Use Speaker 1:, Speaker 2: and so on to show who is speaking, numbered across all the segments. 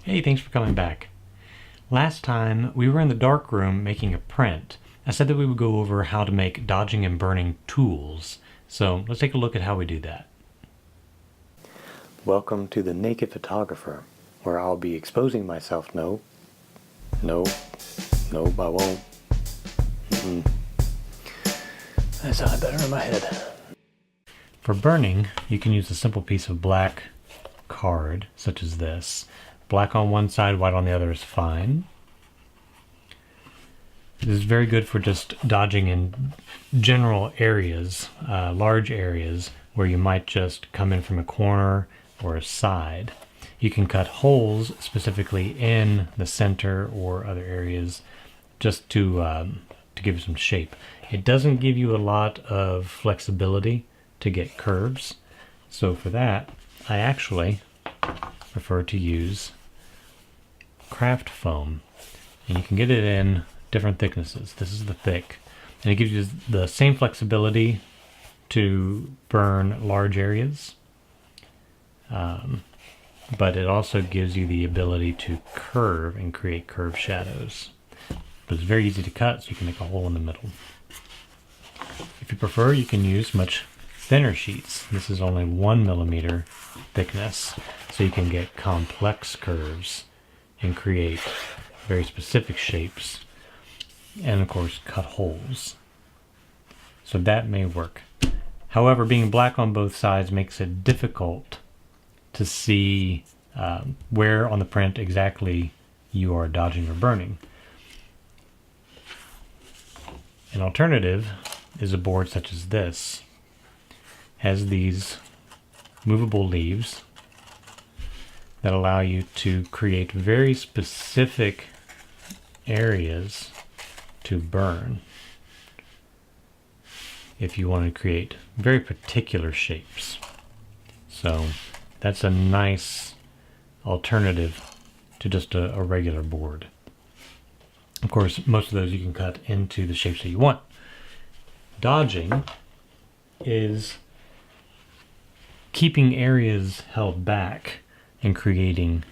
Speaker 1: Hey, thanks for coming back. Last time we were in the darkroom making a print. I said that we would go over how to make dodging and burning tools. So let's take a look at how we do that.
Speaker 2: Welcome to the Naked Photographer, where I'll be exposing myself. No, I won't. That sounded better in my head.
Speaker 1: For burning, you can use a simple piece of black card, such as this. Black on one side, white on the other is fine. This is very good for just dodging in general areas, large areas, where you might just come in from a corner or a side. You can cut holes specifically in the center or other areas just to give it some shape. It doesn't give you a lot of flexibility to get curves. So for that, I actually prefer to use craft foam. And you can get it in different thicknesses. This is the thick. And it gives you the same flexibility to burn large areas. But it also gives you the ability to curve and create curved shadows. But it's very easy to cut, so you can make a hole in the middle. If you prefer, you can use much thinner sheets. This is only 1 millimeter thickness, so you can get complex curves and create very specific shapes, and of course cut holes. So that may work. However, being black on both sides makes it difficult to see where on the print exactly you are dodging or burning. An alternative is a board such as this. Has these movable leaves that allow you to create very specific areas to burn if you want to create very particular shapes. So that's a nice alternative to just a regular board. Of course, most of those you can cut into the shapes that you want. Dodging is keeping areas held back and creating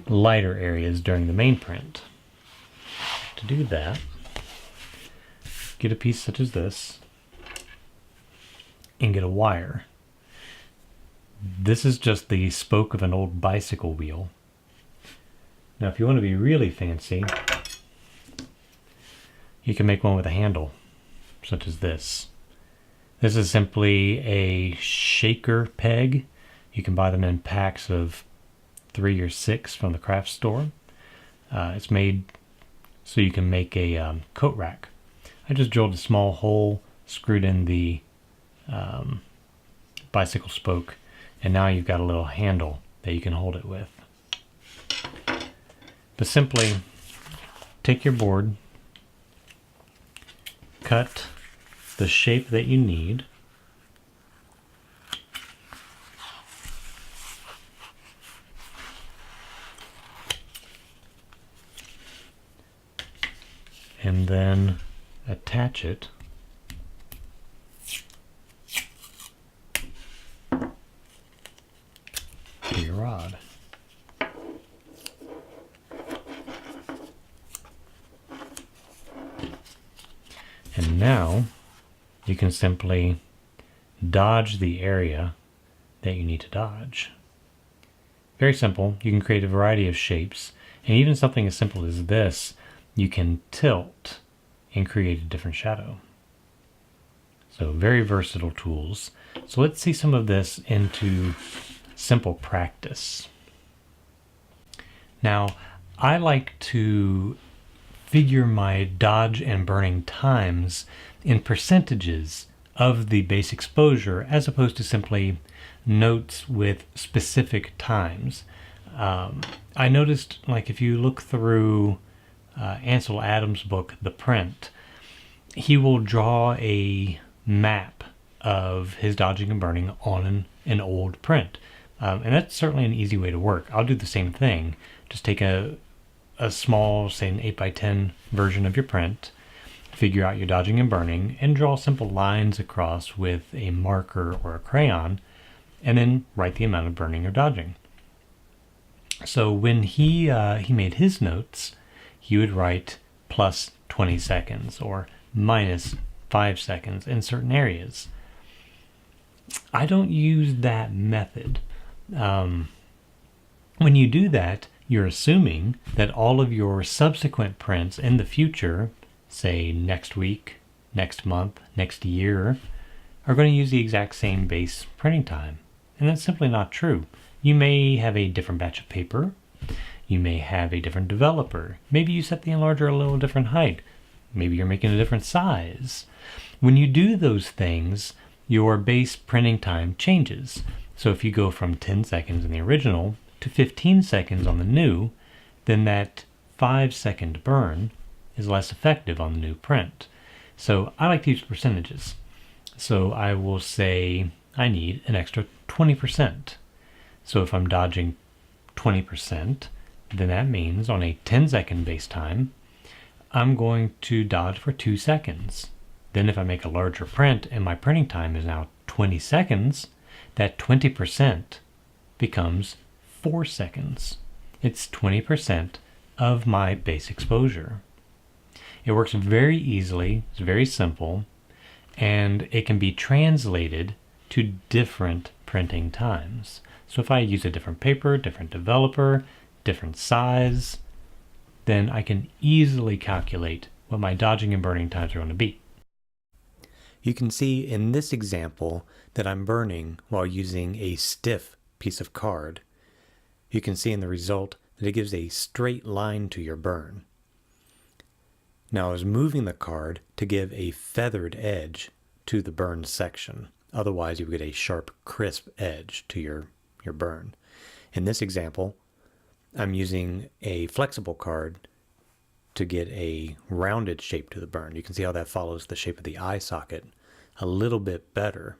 Speaker 1: lighter areas during the main print. To do that, get a piece such as this and get a wire. This is just the spoke of an old bicycle wheel. Now, if you want to be really fancy, you can make one with a handle, such as this. This is simply a shaker peg. You can buy them in packs of 3 or 6 from the craft store. It's made so you can make a coat rack. I just drilled a small hole, screwed in the bicycle spoke, and now you've got a little handle that you can hold it with. But simply take your board, cut the shape that you need, and then attach it to your rod. And now you can simply dodge the area that you need to dodge. Very simple. You can create a variety of shapes, and even something as simple as this, you can tilt and create a different shadow. So very versatile tools. So let's see some of this into simple practice. Now, I like to figure my dodge and burning times in percentages of the base exposure, as opposed to simply notes with specific times. I noticed, like, if you look through Ansel Adams' book, The Print, he will draw a map of his dodging and burning on an old print. And that's certainly an easy way to work. I'll do the same thing. Just take a small, say an 8x10 version of your print, figure out your dodging and burning, and draw simple lines across with a marker or a crayon, and then write the amount of burning or dodging. So when he made his notes, he would write plus 20 seconds or minus 5 seconds in certain areas. I don't use that method. When you do that, you're assuming that all of your subsequent prints in the future, say next week, next month, next year, are going to use the exact same base printing time. And that's simply not true. You may have a different batch of paper. You may have a different developer. Maybe you set the enlarger a little different height. Maybe you're making a different size. When you do those things, your base printing time changes. So if you go from 10 seconds in the original to 15 seconds on the new, then that 5-second burn is less effective on the new print. So I like to use percentages. So I will say I need an extra 20%. So if I'm dodging 20%, then that means on a 10-second base time, I'm going to dodge for 2 seconds. Then if I make a larger print and my printing time is now 20 seconds, that 20% becomes 4 seconds. It's 20% of my base exposure. It works very easily, it's very simple, and it can be translated to different printing times. So if I use a different paper, different developer, different size, then I can easily calculate what my dodging and burning times are going to be. You can see in this example that I'm burning while using a stiff piece of card. You can see in the result that it gives a straight line to your burn. Now I was moving the card to give a feathered edge to the burn section. Otherwise you would get a sharp, crisp edge to your burn. In this example, I'm using a flexible card to get a rounded shape to the burn. You can see how that follows the shape of the eye socket a little bit better.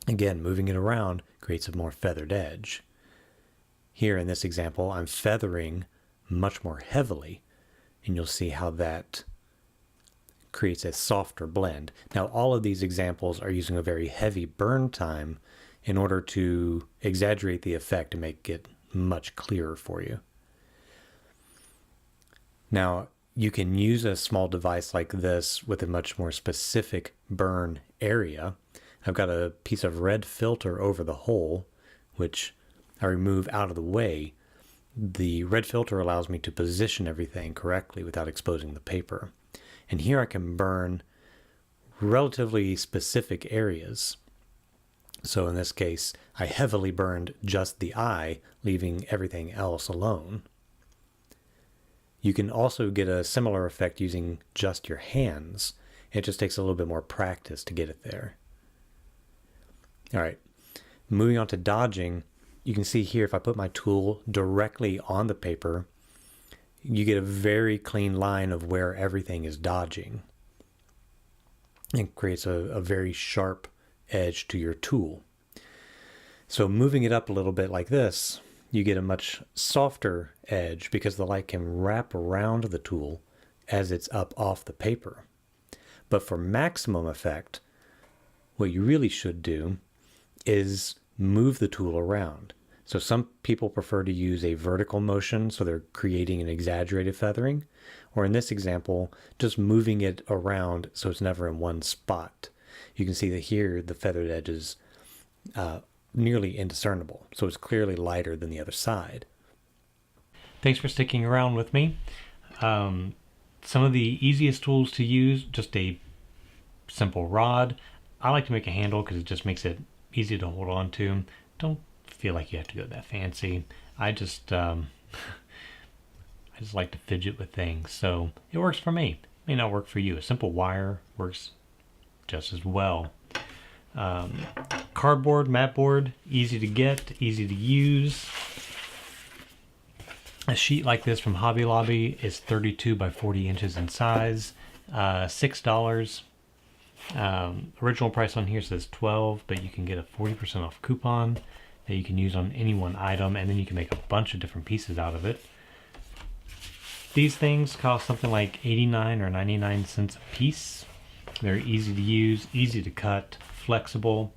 Speaker 1: Again, moving it around creates a more feathered edge. Here in this example, I'm feathering much more heavily, and you'll see how that creates a softer blend. Now, all of these examples are using a very heavy burn time in order to exaggerate the effect and make it much clearer for you. Now, you can use a small device like this with a much more specific burn area. I've got a piece of red filter over the hole, which I remove out of the way. The red filter allows me to position everything correctly without exposing the paper. And here I can burn relatively specific areas. So in this case, I heavily burned just the eye, leaving everything else alone. You can also get a similar effect using just your hands. It just takes a little bit more practice to get it there. All right, moving on to dodging, you can see here if I put my tool directly on the paper, you get a very clean line of where everything is dodging. It creates a very sharp edge to your tool. So moving it up a little bit like this, you get a much softer edge because the light can wrap around the tool as it's up off the paper. But for maximum effect, what you really should do is move the tool around. So some people prefer to use a vertical motion, so they're creating an exaggerated feathering, or in this example, just moving it around so it's never in one spot. You can see that here the feathered edge is nearly indiscernible, so it's clearly lighter than the other side. Thanks for sticking around with me. Some of the easiest tools to use, just a simple rod. I like to make a handle because it just makes it easy to hold on to. Don't feel like you have to go that fancy. I just like to fidget with things, so it works for me. It may not work for you. A simple wire works just as well. Cardboard, mat board, easy to get, easy to use. A sheet like this from Hobby Lobby is 32 by 40 inches in size, $6. Original price on here says $12, but you can get a 40% off coupon that you can use on any one item, and then you can make a bunch of different pieces out of it. These things cost something like 89 or 99 cents a piece. They're easy to use, easy to cut, flexible.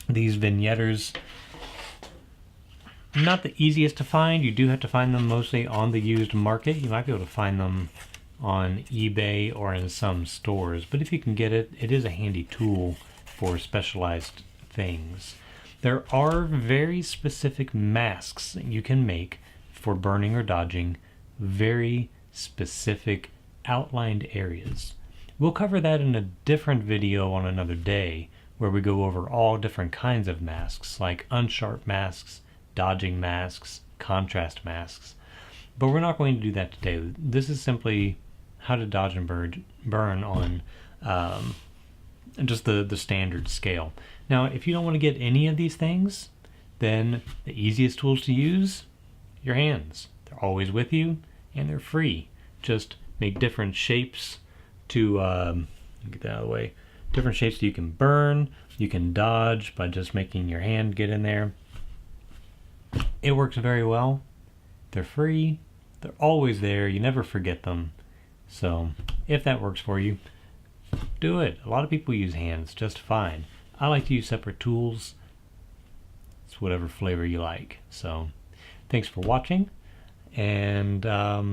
Speaker 1: These vignetters, not the easiest to find. You do have to find them mostly on the used market. You might be able to find them on eBay or in some stores, but if you can get it, it is a handy tool for specialized things. There are very specific masks that you can make for burning or dodging very specific outlined areas. We'll cover that in a different video on another day, where we go over all different kinds of masks, like unsharp masks, dodging masks, contrast masks. But we're not going to do that today. This is simply how to dodge and burn on just the standard scale. Now, if you don't want to get any of these things, then the easiest tools to use, your hands. They're always with you, and they're free. Just make different shapes to, get that out of the way, different shapes that you can burn, you can dodge by just making your hand get in there. It works very well. They're free. They're always there. You never forget them. So if that works for you, do it. A lot of people use hands just fine. I like to use separate tools. It's whatever flavor you like. So thanks for watching. And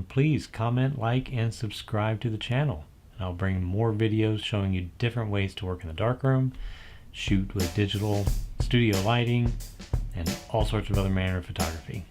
Speaker 1: please comment, like, and subscribe to the channel. And I'll bring more videos showing you different ways to work in the darkroom, shoot with digital, studio lighting, and all sorts of other manner of photography.